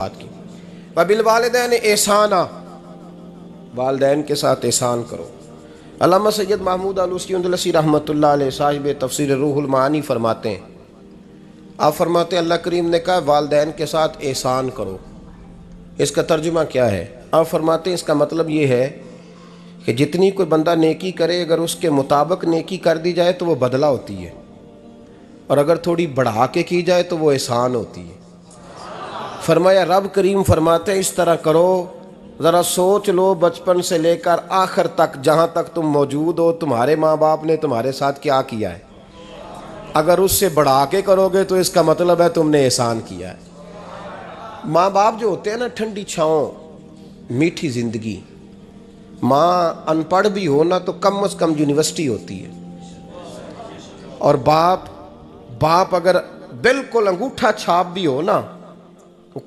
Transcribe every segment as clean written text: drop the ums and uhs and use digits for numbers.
بات کی وبالوالدین احسانا، والدین کے ساتھ احسان کرو۔ علامہ سید محمود آلوسی اندلسی رحمۃ اللہ علیہ صاحب تفسیر روح المعانی فرماتے ہیں، آپ فرماتے ہیں اللہ کریم نے کہا والدین کے ساتھ احسان کرو۔ اس کا ترجمہ کیا ہے؟ آپ فرماتے ہیں اس کا مطلب یہ ہے کہ جتنی کوئی بندہ نیکی کرے اگر اس کے مطابق نیکی کر دی جائے تو وہ بدلہ ہوتی ہے، اور اگر تھوڑی بڑھا کے کی جائے تو وہ احسان ہوتی ہے۔ فرمایا رب کریم فرماتے ہیں اس طرح کرو، ذرا سوچ لو بچپن سے لے کر آخر تک جہاں تک تم موجود ہو تمہارے ماں باپ نے تمہارے ساتھ کیا کیا ہے۔ اگر اس سے بڑھا کے کرو گے تو اس کا مطلب ہے تم نے احسان کیا ہے۔ ماں باپ جو ہوتے ہیں نا، ٹھنڈی چھاؤں، میٹھی زندگی۔ ماں ان پڑھ بھی ہو نا تو کم از کم یونیورسٹی ہوتی ہے، اور باپ اگر بالکل انگوٹھا چھاپ بھی ہو نا،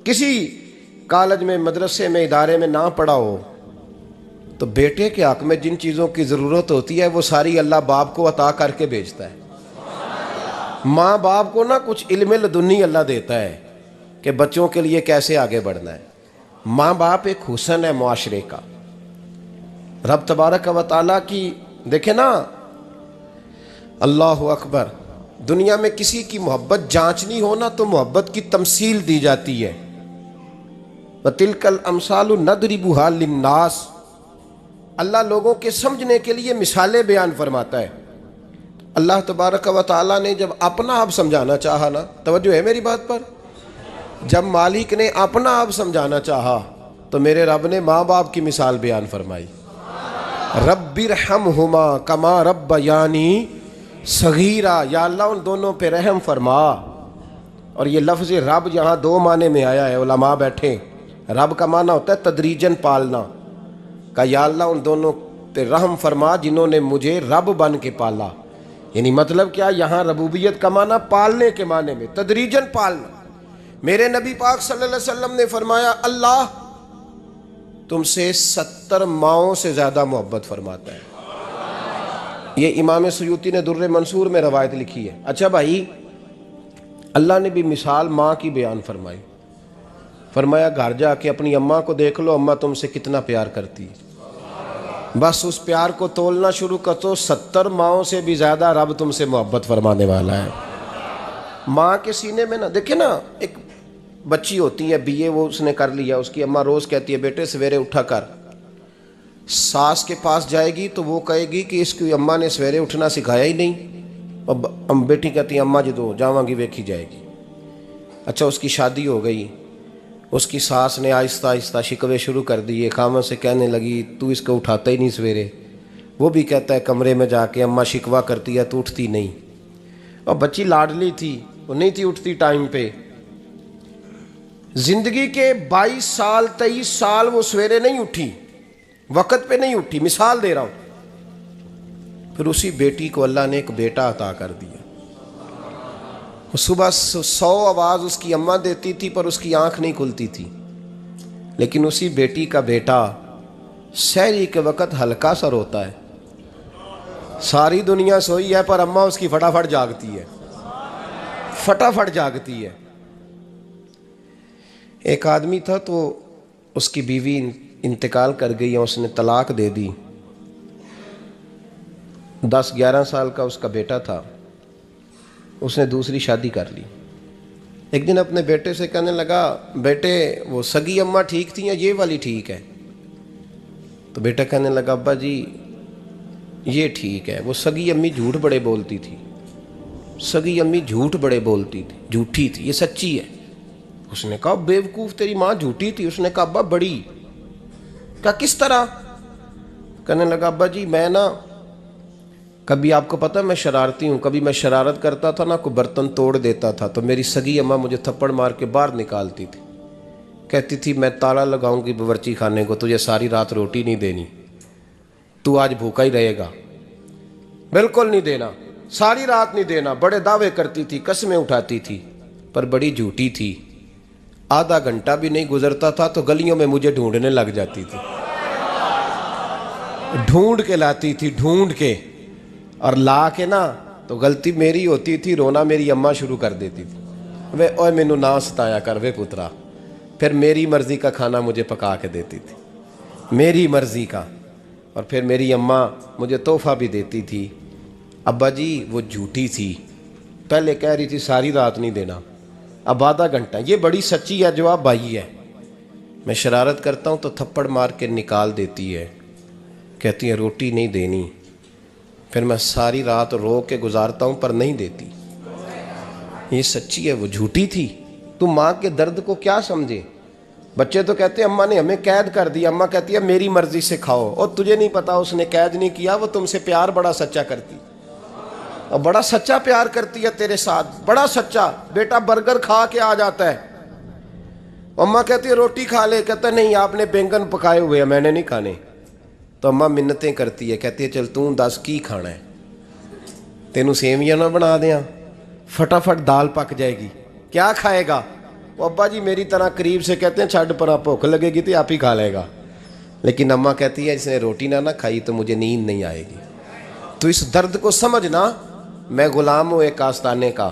کسی کالج میں مدرسے میں ادارے میں نہ پڑھا ہو، تو بیٹے کے حق میں جن چیزوں کی ضرورت ہوتی ہے وہ ساری اللہ باپ کو عطا کر کے بھیجتا ہے۔ ماں باپ کو نا کچھ علم لدنی اللہ دیتا ہے کہ بچوں کے لیے کیسے آگے بڑھنا ہے۔ ماں باپ ایک حسن ہے معاشرے کا۔ رب تبارک و تعالیٰ کی دیکھیں نا، اللہ اکبر، دنیا میں کسی کی محبت جانچنی ہو نا تو محبت کی تمثیل دی جاتی ہے۔ وَتِلْكَ الْأَمْثَالُ نَضْرِبُهَا لِلنَّاسِ، اللہ لوگوں کے سمجھنے کے لیے مثالیں بیان فرماتا ہے۔ اللہ تبارک و تعالیٰ نے جب اپنا آپ سمجھانا چاہا نا، توجہ ہے میری بات پر، جب مالک نے اپنا آپ سمجھانا چاہا تو میرے رب نے ماں باپ کی مثال بیان فرمائی، رب ارحمہما کما ربیانی صغیرہ، یا اللہ ان دونوں پہ رحم فرما۔ اور یہ لفظ رب یہاں دو معنی میں آیا ہے، علماء بیٹھے، رب کا معنی ہوتا ہے تدریجن پالنا، کہ یا اللہ ان دونوں پہ رحم فرما جنہوں نے مجھے رب بن کے پالا۔ یعنی مطلب کیا، یہاں ربوبیت کا معنی پالنے کے معنی میں، تدریجن پالنا۔ میرے نبی پاک صلی اللہ علیہ وسلم نے فرمایا اللہ تم سے 70 ماؤں سے زیادہ محبت فرماتا ہے۔ یہ امام سیوطی نے در منصور میں روایت لکھی ہے۔ اچھا بھائی، اللہ نے بھی مثال ماں کی بیان فرمائی، فرمایا گھر جا کے اپنی اماں کو دیکھ لو، اماں تم سے کتنا پیار کرتی ہے، بس اس پیار کو تولنا شروع کر تو 70 ماؤں سے بھی زیادہ رب تم سے محبت فرمانے والا ہے۔ ماں کے سینے میں نا، دیکھیں نا، ایک بچی ہوتی ہے BA، وہ اس نے کر لیا، اس کی اماں روز کہتی ہے بیٹے سویرے اٹھا کر، ساس کے پاس جائے گی تو وہ کہے گی کہ اس کی اماں نے سویرے اٹھنا سکھایا ہی نہیں، اب بیٹی کہتی ہے اماں جدو جاواں گی ویکھی جائے گی۔ اچھا اس کی شادی ہو گئی، اس کی ساس نے آہستہ آہستہ شکوے شروع کر دیے، خامن سے کہنے لگی تو اس کو اٹھاتا ہی نہیں سویرے، وہ بھی کہتا ہے کمرے میں جا کے اماں شکوہ کرتی ہے تو اٹھتی نہیں، اور بچی لاڈلی تھی، وہ نہیں تھی اٹھتی ٹائم پہ۔ زندگی کے 22 سال 23 سال وہ سویرے نہیں اٹھی، وقت پہ نہیں اٹھی، مثال دے رہا ہوں۔ پھر اسی بیٹی کو اللہ نے ایک بیٹا عطا کر دیا۔ صبح 100 آواز اس کی اماں دیتی تھی پر اس کی آنکھ نہیں کھلتی تھی، لیکن اسی بیٹی کا بیٹا سحری کے وقت ہلکا سا روتا ہے، ساری دنیا سوئی ہے پر اماں اس کی فٹافٹ جاگتی ہے، فٹافٹ جاگتی ہے۔ ایک آدمی تھا تو اس کی بیوی انتقال کر گئی، اس نے طلاق دے دی، 10-11 سال کا اس کا بیٹا تھا، اس نے دوسری شادی کر لی۔ ایک دن اپنے بیٹے سے کہنے لگا بیٹے وہ سگی اماں ٹھیک تھی یا یہ والی ٹھیک ہے؟ تو بیٹا کہنے لگا ابا جی یہ ٹھیک ہے، وہ سگی امی جھوٹ بڑے بولتی تھی، سگی امی جھوٹ بڑے بولتی تھی، جھوٹی تھی، یہ سچی ہے۔ اس نے کہا بیوقوف تیری ماں جھوٹی تھی؟ اس نے کہا ابا بڑی۔ کہا کس طرح؟ کہنے لگا ابا جی میں نا کبھی، آپ کو پتہ میں شرارتی ہوں، کبھی میں شرارت کرتا تھا نا، کوئی برتن توڑ دیتا تھا تو میری سگی اماں مجھے تھپڑ مار کے باہر نکالتی تھی، کہتی تھی میں تالا لگاؤں گی باورچی خانے کو، تجھے ساری رات روٹی نہیں دینی، تو آج بھوکا ہی رہے گا، بالکل نہیں دینا، ساری رات نہیں دینا۔ بڑے دعوے کرتی تھی، قسمیں اٹھاتی تھی، پر بڑی جھوٹی تھی۔ آدھا گھنٹہ بھی نہیں گزرتا تھا تو گلیوں میں مجھے ڈھونڈنے لگ جاتی تھی، ڈھونڈ کے لاتی تھی، ڈھونڈ کے، اور لا کے نا تو غلطی میری ہوتی تھی، رونا میری اماں شروع کر دیتی تھی، وے اوے مینوں نہ ستایا کر وے پترا، پھر میری مرضی کا کھانا مجھے پکا کے دیتی تھی، میری مرضی کا. اور پھر میری اماں مجھے تحفہ بھی دیتی تھی. ابا جی وہ جھوٹی تھی، پہلے کہہ رہی تھی ساری رات نہیں دینا، اب آدھا گھنٹہ. یہ بڑی سچی ہے جواب بھائی ہے. میں شرارت کرتا ہوں تو تھپڑ مار کے نکال دیتی ہے، کہتی ہے روٹی نہیں دینی. پھر میں ساری رات رو کے گزارتا ہوں پر نہیں دیتی. یہ سچی ہے، وہ جھوٹی تھی. تو ماں کے درد کو کیا سمجھے؟ بچے تو کہتے ہیں اماں نے ہمیں قید کر دیا، اماں کہتی ہے میری مرضی سے کھاؤ. اور تجھے نہیں پتا اس نے قید نہیں کیا، وہ تم سے پیار بڑا سچا کرتی، اور بڑا سچا پیار کرتی ہے تیرے ساتھ، بڑا سچا. بیٹا برگر کھا کے آ جاتا ہے، اماں کہتی ہے روٹی کھا لے، کہتا ہے نہیں آپ نے بینگن پکائے ہوئے ہیں میں نے نہیں کھانے. تو اماں منتیں کرتی ہے، کہتی ہے چل توں دس کی کھانا ہے، تینوں سیویاں نہ بنا دیاں، فٹافٹ دال پک جائے گی، کیا کھائے گا؟ وہ ابا جی میری طرح قریب سے کہتے ہیں چھڈ پر بھوک لگے گی تو آپ ہی کھا لے گا. لیکن اماں کہتی ہے اس نے روٹی نہ کھائی تو مجھے نیند نہیں آئے گی. تو اس درد کو سمجھنا. میں غلام ہوں ایک آستانے کا،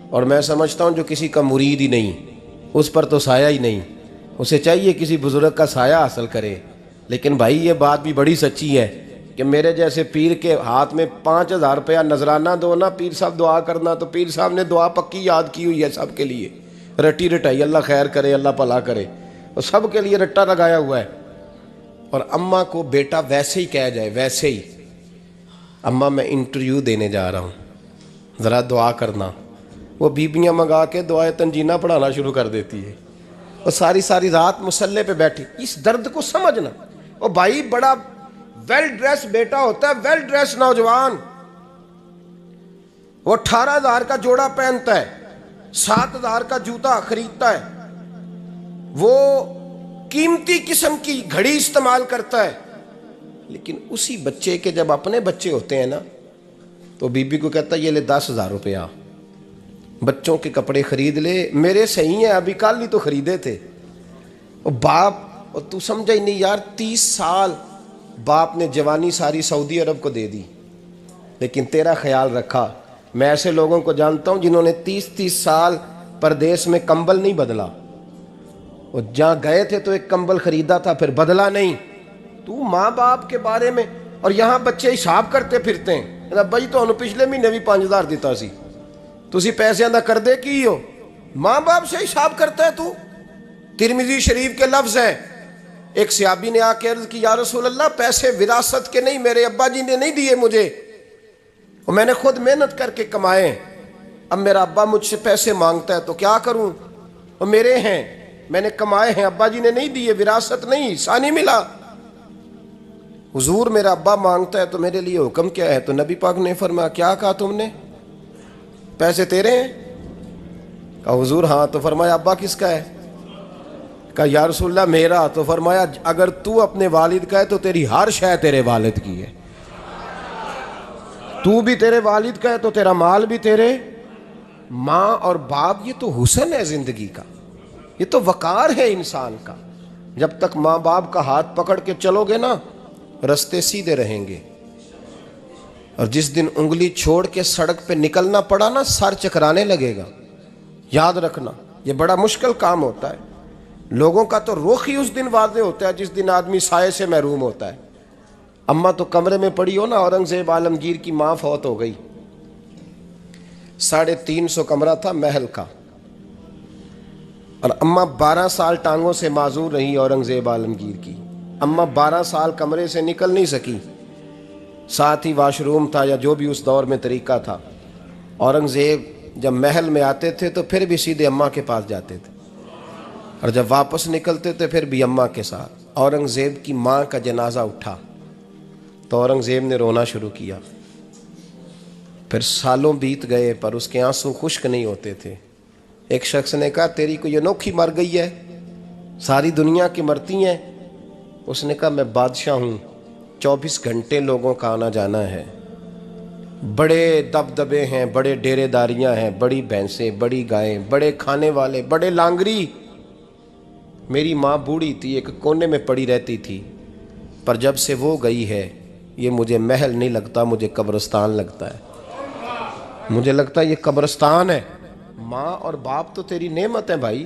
اور میں سمجھتا ہوں جو کسی کا مرید ہی نہیں اس پر تو سایہ ہی نہیں، اسے چاہیے کسی بزرگ کا سایہ حاصل کرے. لیکن بھائی یہ بات بھی بڑی سچی ہے کہ میرے جیسے پیر کے ہاتھ میں 5,000 روپیہ نذرانہ دو نا، پیر صاحب دعا کرنا، تو پیر صاحب نے دعا پکی یاد کی ہوئی ہے سب کے لیے، رٹی رٹائی، اللہ خیر کرے اللہ بھلا کرے، اور سب کے لیے رٹا لگایا ہوا ہے. اور اماں کو بیٹا ویسے ہی کہہ جائے، ویسے ہی اماں میں انٹرویو دینے جا رہا ہوں ذرا دعا کرنا، وہ بیبیاں منگا کے دعائے تنجینہ پڑھانا شروع کر دیتی ہے، اور ساری ساری رات مصلے پہ بیٹھی. اس درد کو سمجھنا. اور بھائی بڑا ویل ڈریس بیٹا ہوتا ہے، ویل ڈریس نوجوان، وہ 18,000 کا جوڑا پہنتا ہے، 7,000 کا جوتا خریدتا ہے، وہ قیمتی قسم کی گھڑی استعمال کرتا ہے. لیکن اسی بچے کے جب اپنے بچے ہوتے ہیں نا تو بی بی کو کہتا ہے یہ لے 10,000 روپیہ، بچوں کے کپڑے خرید لے، میرے صحیح ہیں ابھی کل ہی تو خریدے تھے. اور باپ، اور تو سمجھا ہی نہیں یار، 30 سال باپ نے جوانی ساری سعودی عرب کو دے دی، لیکن تیرا خیال رکھا. میں ایسے لوگوں کو جانتا ہوں جنہوں نے 30 سال پردیس میں کمبل نہیں بدلا، اور جہاں گئے تھے تو ایک کمبل خریدا تھا پھر بدلا نہیں. تو ماں باپ کے بارے میں، اور یہاں بچے حساب کرتے پھرتے ہیں، بھائی تو پچھلے مہینے بھی 5,000 دیتا سی، تسی پیسے نہ کر دے کی ہو، ماں باپ سے حساب کرتا ہے تو. ترمذی شریف کے لفظ ہیں، ایک صحابی نے آ کے عرض کی یا رسول اللہ پیسے وراثت کے نہیں، میرے ابا جی نے نہیں دیے مجھے، اور میں نے خود محنت کر کے کمائے، اب میرا ابا مجھ سے پیسے مانگتا ہے تو کیا کروں، اور میرے ہیں، میں نے کمائے ہیں، ابا جی نے نہیں دیے، وراثت نہیں، حصہ نہیں ملا. حضور میرا ابا مانگتا ہے تو میرے لیے حکم کیا ہے؟ تو نبی پاک نے فرمایا کیا کہا تم نے؟ پیسے تیرے ہیں؟ کہا حضور ہاں. تو فرمایا ابا کس کا ہے؟ کہا یا رسول اللہ میرا. تو فرمایا اگر تو اپنے والد کا ہے تو تیری ہر شے تیرے والد کی ہے، تو بھی تیرے والد کا ہے تو تیرا مال بھی تیرے. ماں اور باپ یہ تو حسن ہے زندگی کا، یہ تو وقار ہے انسان کا. جب تک ماں باپ کا ہاتھ پکڑ کے چلو گے نا رستے سیدھے رہیں گے، اور جس دن انگلی چھوڑ کے سڑک پہ نکلنا پڑا نا سر چکرانے لگے گا. یاد رکھنا یہ بڑا مشکل کام ہوتا ہے. لوگوں کا تو رخ ہی اس دن واضح ہوتا ہے جس دن آدمی سائے سے محروم ہوتا ہے. اماں تو کمرے میں پڑی ہو نا، اورنگزیب عالمگیر کی ماں فوت ہو گئی، 350 کمرہ تھا محل کا، اور اماں 12 سال ٹانگوں سے معذور رہی اورنگزیب عالمگیر کی. اماں 12 سال کمرے سے نکل نہیں سکی، ساتھ ہی واش روم تھا یا جو بھی اس دور میں طریقہ تھا. اورنگزیب جب محل میں آتے تھے تو پھر بھی سیدھے اماں کے پاس جاتے تھے، اور جب واپس نکلتے تھے پھر بھی اماں کے ساتھ. اورنگزیب کی ماں کا جنازہ اٹھا تو اورنگزیب نے رونا شروع کیا. پھر سالوں بیت گئے پر اس کے آنسو خشک نہیں ہوتے تھے. ایک شخص نے کہا تیری کوئی انوکھی مر گئی ہے، ساری دنیا کی مرتی ہیں. اس نے کہا میں بادشاہ ہوں، 24 گھنٹے لوگوں کا آنا جانا ہے، بڑے دبدبے ہیں، بڑے ڈیرے داریاں ہیں، بڑی بھینسیں، بڑی گائیں، بڑے کھانے والے، بڑے لانگری. میری ماں بوڑھی تھی، ایک کونے میں پڑی رہتی تھی، پر جب سے وہ گئی ہے یہ مجھے محل نہیں لگتا، مجھے قبرستان لگتا ہے، مجھے لگتا ہے یہ قبرستان ہے. ماں اور باپ تو تیری نعمت ہے بھائی.